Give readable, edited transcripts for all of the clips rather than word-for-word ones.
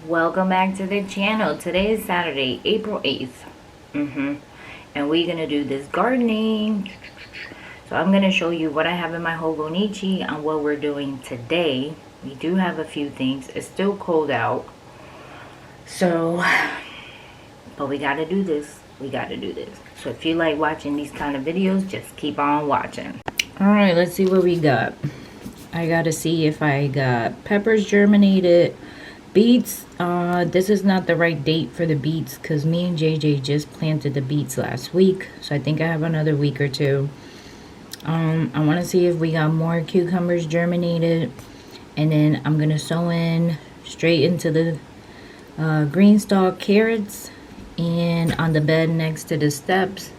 Welcome back to the channel. Today is Saturday, April 8th. And we're gonna do this gardening. So I'm gonna show you what I have in my Hobonichi and what we're doing today. We do have a few things. It's still cold out. So, but we gotta do this. We gotta do this. So if you like watching these kind of videos, just keep on watching. Alright, let's see what we got. I gotta see if I got peppers germinated. Beets, this is not the right date for the beets because me and JJ just planted the beets last week. So I think I have another week or two. I want to see if we got more cucumbers germinated. And then I'm going to sow in straight into the green stalk carrots and on the bed next to the steps.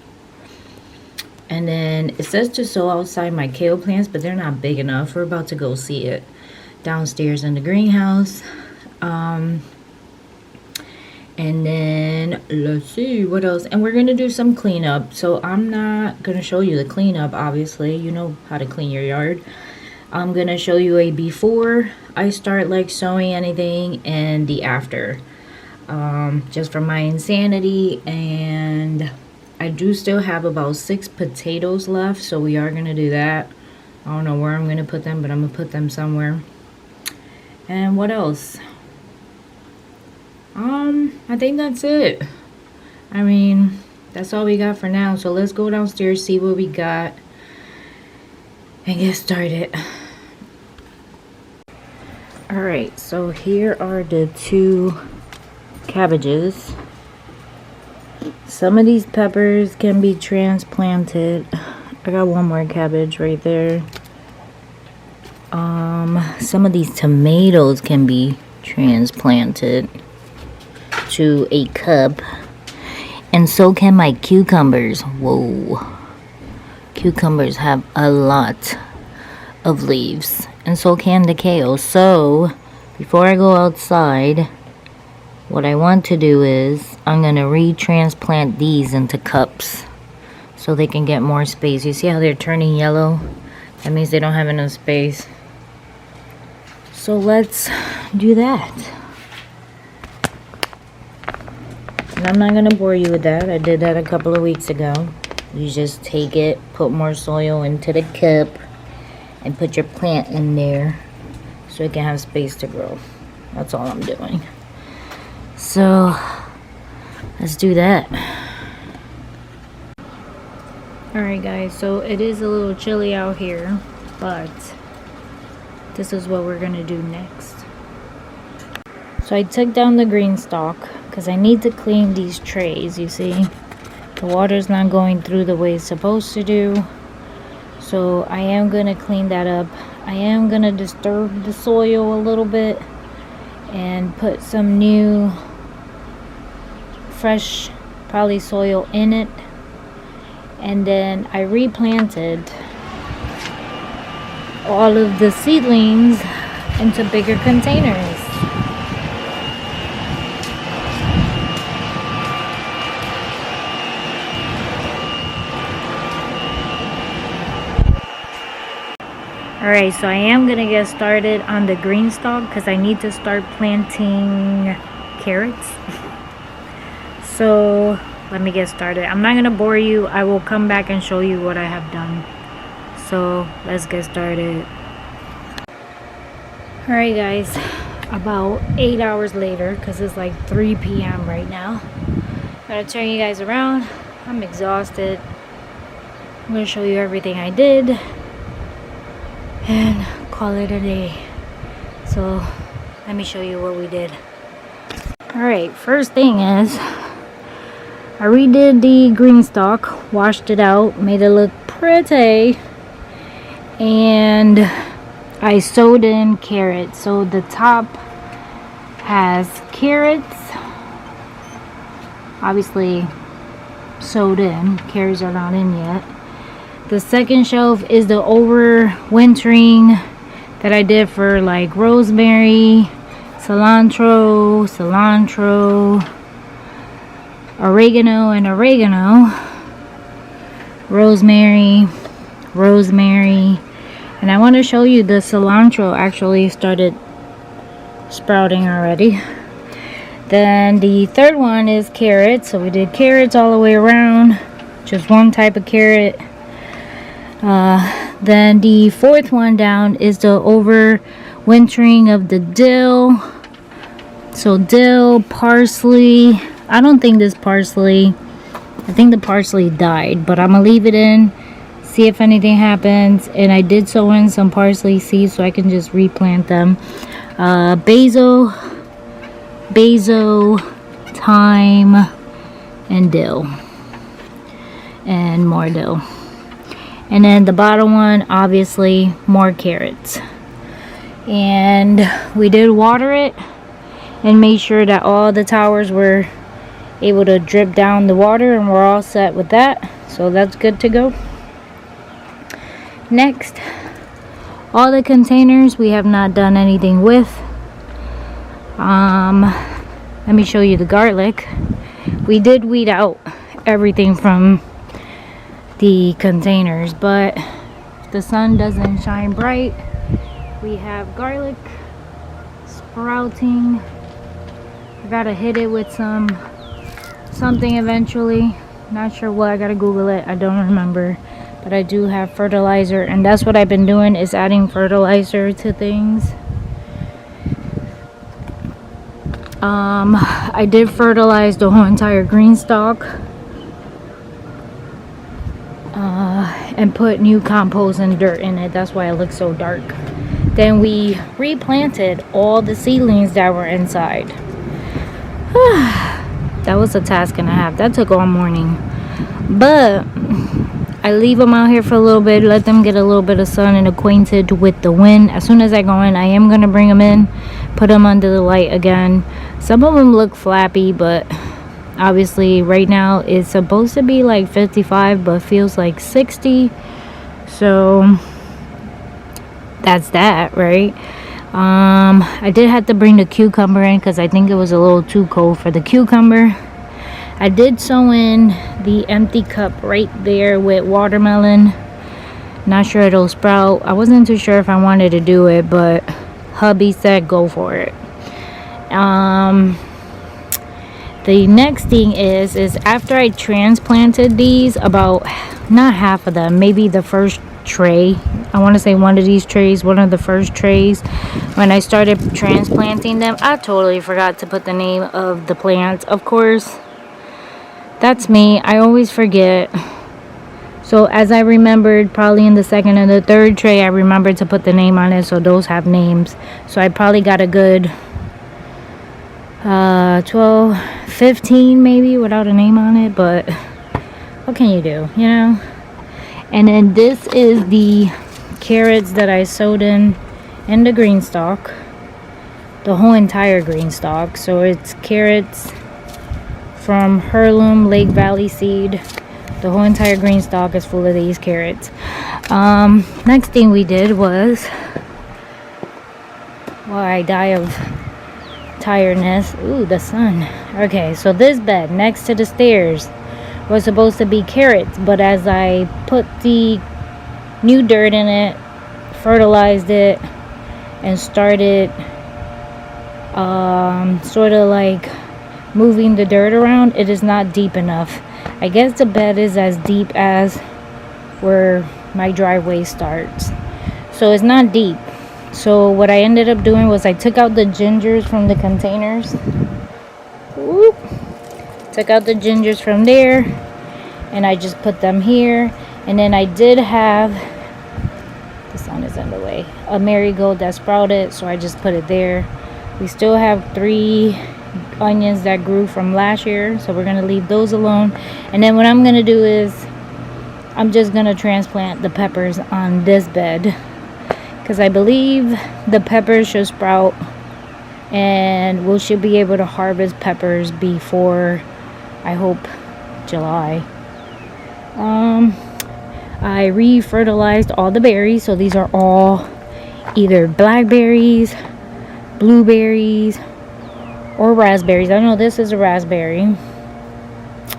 And then it says to sow outside my kale plants, but they're not big enough. We're about to go see it downstairs in the greenhouse. And then let's see what else. And we're gonna do some cleanup. So I'm not gonna show you the cleanup, obviously. You know how to clean your yard. I'm gonna show you a before I start like sowing anything and the after. Just for my insanity. And I do still have about 6 potatoes left, so we are gonna do that. I don't know where I'm gonna put them, but I'm gonna put them somewhere. And what else? I think that's it. I mean, that's all we got for now. So let's go downstairs, see what we got, and get started. Alright, so here are the 2 cabbages. Some of these peppers can be transplanted. I got one more cabbage right there. Some of these tomatoes can be transplanted to a cup, and so can my cucumbers. Whoa, cucumbers have a lot of leaves, and so can the kale. So before I go outside, what I want to do is I'm gonna retransplant these into cups so they can get more space. You see how they're turning yellow? That means they don't have enough space. So let's do that. And I'm not going to bore you with that. I did that a couple of weeks ago. You just take it, put more soil into the cup, and put your plant in there so it can have space to grow. That's all I'm doing. So, let's do that. Alright guys, so it is a little chilly out here, but this is what we're going to do next. So I took down the green stalk because I need to clean these trays. You see, the water's not going through the way it's supposed to do. So I am going to clean that up. I am going to disturb the soil a little bit and put some new fresh probably soil in it. And then I replanted all of the seedlings into bigger containers. Alright, so I am going to get started on the green stalk because I need to start planting carrots. So let me get started. I'm not going to bore you. I will come back and show you what I have done. So let's get started. Alright guys, about 8 hours later, because it's like 3 p.m. right now. I'm going to turn you guys around. I'm exhausted. I'm going to show you everything I did and call it a day. So let me show you what we did. Alright, first thing is I redid the green stalk, washed it out, made it look pretty, and I sewed in carrots. So the top has carrots, obviously sewed in. Carrots are not in yet. The second shelf is the overwintering that I did for like rosemary, cilantro, oregano and oregano, rosemary, and I want to show you the cilantro actually started sprouting already. Then the third one is carrots. So we did carrots all the way around, just one type of carrot. Then the fourth one down is the overwintering of the dill. So dill, parsley. I don't think this parsley, I think the parsley died, but I'm gonna leave it in, see if anything happens. And I did sow in some parsley seeds so I can just replant them. Basil, thyme, and dill, and more dill. And then the bottom one, obviously, more carrots. And we did water it and made sure that all the towers were able to drip down the water, and we're all set with that. So that's good to go. Next, all the containers we have not done anything with. Let me show you the garlic. We did weed out everything from the containers, but if the sun doesn't shine bright, we have garlic sprouting. I gotta hit it with something eventually, not sure what. I gotta Google it, I don't remember. But I do have fertilizer, and that's what I've been doing, is adding fertilizer to things. I did fertilize the whole entire green stalk, and put new compost and dirt in it. That's why it looks so dark. Then we replanted all the seedlings that were inside. That was a task and a half. That took all morning, but I leave them out here for a little bit, let them get a little bit of sun and acquainted with the wind. As soon as I go in, I am going to bring them in, put them under the light again. Some of them look flappy, but obviously right now it's supposed to be like 55, but feels like 60. So that's that, right? I did have to bring the cucumber in because I think it was a little too cold for the cucumber. I did sow in the empty cup right there with watermelon. Not sure it'll sprout. I wasn't too sure if I wanted to do it, but hubby said go for it. The next thing is after I transplanted these, about not half of them, maybe the first tray, I want to say one of these trays, one of the first trays, when I started transplanting them, I totally forgot to put the name of the plants. Of course, that's me, I always forget. So as I remembered, probably in the second and the third tray, I remembered to put the name on it, so those have names. So I probably got a good 12, 15 maybe without a name on it, but what can you do, you know? And then this is the carrots that I sowed in the green stalk, the whole entire green stalk. So it's carrots from Heirloom Lake Valley Seed. The whole entire green stalk is full of these carrots. Next thing we did was, well, I die of tiredness. Ooh, the sun. Okay, so this bed next to the stairs was supposed to be carrots, but as I put the new dirt in it, fertilized it, and started sort of like moving the dirt around, it is not deep enough. I guess the bed is as deep as where my driveway starts, so it's not deep. So what I ended up doing was I took out the gingers from the containers. Whoop. Took out the gingers from there, and I just put them here. And then I did have, the sun is in the way, a marigold that sprouted, so I just put it there. We still have 3 onions that grew from last year, so we're gonna leave those alone. And then what I'm gonna do is I'm just gonna transplant the peppers on this bed, because I believe the peppers should sprout and we should be able to harvest peppers before, I hope, July. I re-fertilized all the berries, so these are all either blackberries, blueberries, or raspberries. I know this is a raspberry.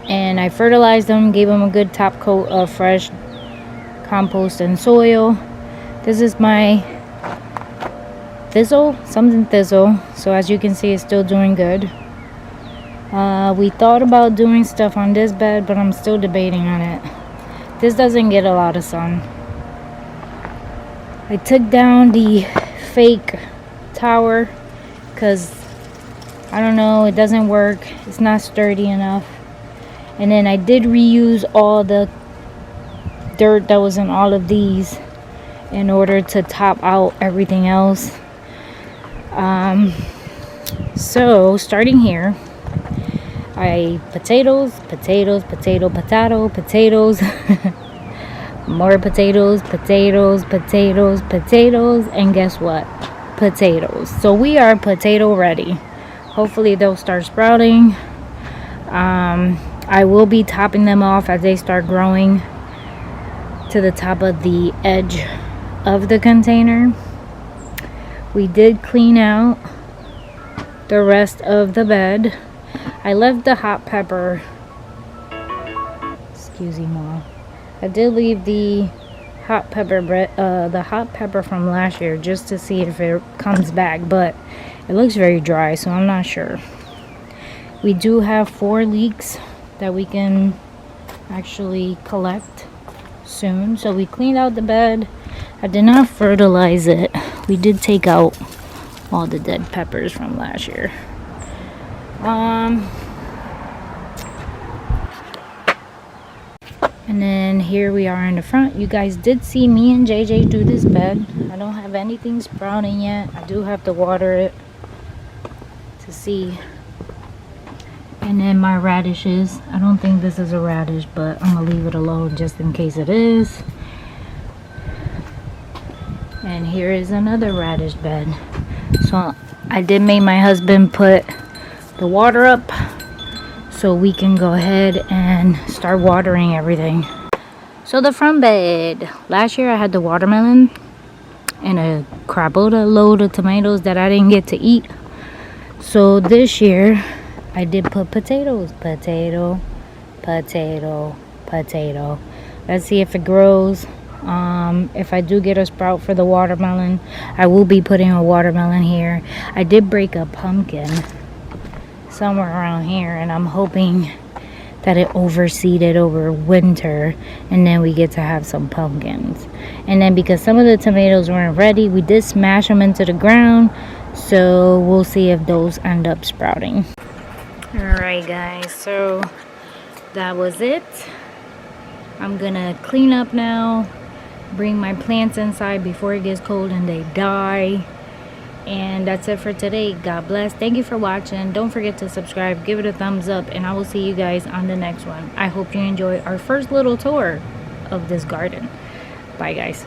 And I fertilized them, gave them a good top coat of fresh compost and soil. This is my thistle, something thistle. So as you can see, it's still doing good. We thought about doing stuff on this bed, but I'm still debating on it. This doesn't get a lot of sun. I took down the fake tower because I don't know, it doesn't work. It's not sturdy enough. And then I did reuse all the dirt that was in all of these in order to top out everything else. So starting here, potatoes, more potatoes, and guess what? Potatoes. So we are potato ready. Hopefully they'll start sprouting. I will be topping them off as they start growing to the top of the edge of the container. We did clean out the rest of the bed. I left the hot pepper. Excuse me, Mom. I did leave the hot pepper from last year just to see if it comes back, but it looks very dry, so I'm not sure. We do have 4 leeks that we can actually collect soon. So we cleaned out the bed. I did not fertilize it. We did take out all the dead peppers from last year. And then here we are in the front. You guys did see me and JJ do this bed. I don't have anything sprouting yet. I do have to water it to see. And then my radishes. I don't think this is a radish, but I'm gonna leave it alone just in case it is. And here is another radish bed. So I did make my husband put the water up so we can go ahead and start watering everything. So the front bed. Last year I had the watermelon and a crap load of tomatoes that I didn't get to eat. So this year I did put potatoes. Potato. Let's see if it grows. If I do get a sprout for the watermelon, I will be putting a watermelon here. I did break a pumpkin somewhere around here, and I'm hoping that it overseeded over winter, and then we get to have some pumpkins. And then because some of the tomatoes weren't ready, we did smash them into the ground, so we'll see if those end up sprouting. Alright guys, so that was it. I'm gonna clean up now, bring my plants inside before it gets cold and they die. And that's it for today. God bless. Thank you for watching. Don't forget to subscribe, give it a thumbs up, and I will see you guys on the next one. I hope you enjoy our first little tour of this garden. Bye guys.